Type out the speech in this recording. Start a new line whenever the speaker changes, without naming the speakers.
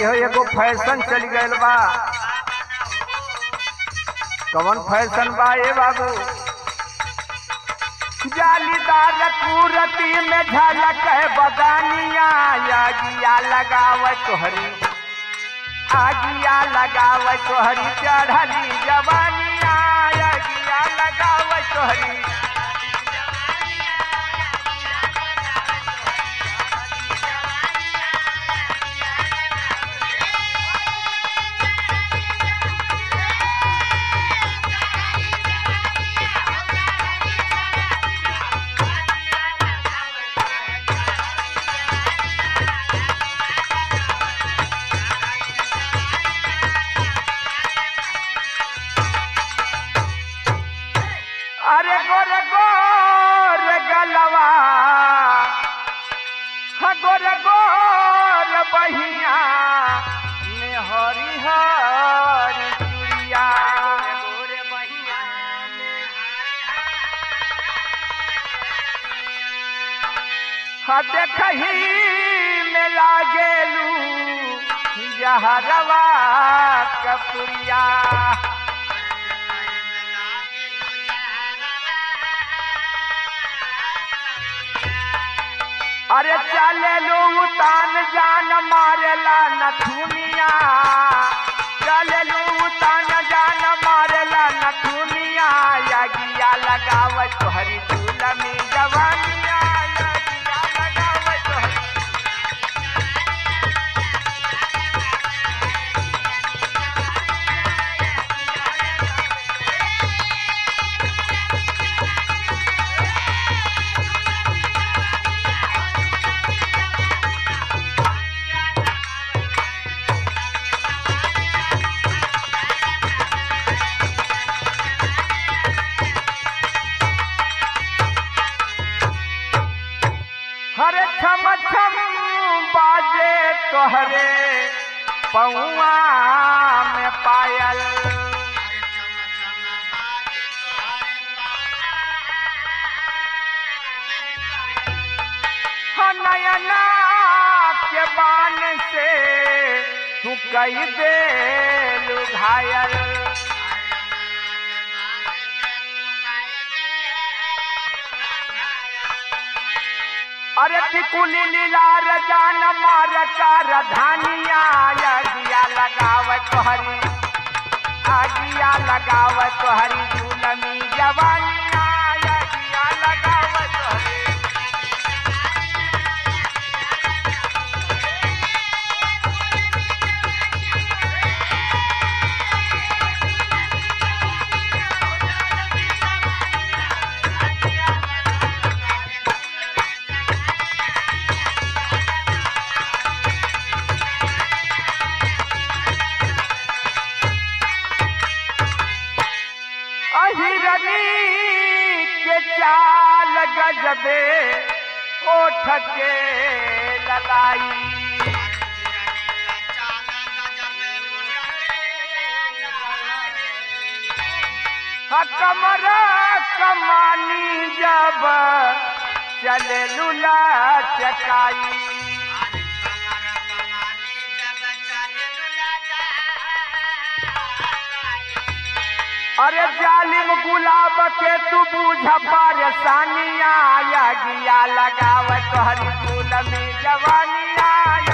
देखी हो एगो फैशन चल गयल बा। कौन फैशन बा ए बाबू? जालीदार पूरती में झलक है बदानिया, आगिया लगाव तोहरी, आगिया लगाव तोहरी चढ़ली जवानिया, आगिया लगाव तोहरी। अरे गोर गोर गलवा, गोर गोर बहिया में हरिहर चुड़िया, गोर बहिया में देखही में लागेलू जहरवा कपुरिया। अरे चले लो उतान जान मारेला नथुनिया, चले लो उतान जान मारेला नथुनिया, आगिया लगाव तोहरी झूलमी जवानिया, आगिया लगाव तोहरी। हरे छम छम बाजे तोहरे पौआ में पायल, नयना के बान से तू कई दे घायल। अरे टिकुली लीलार जान मार कार धानिया, आगिया लगाव तोहरी, आगिया लगाव तोहरी झूलमी जवानिया, आगिया लगाव तोहरी। हिरनी के चाल गजबे ओठ के ललाई, कमर कमानी जब चले लूला चकाई। अरे जालिम गुलाब के तू बूझ परेशानिया, आगिया लगाव तोहरी झूलमी जवानिया।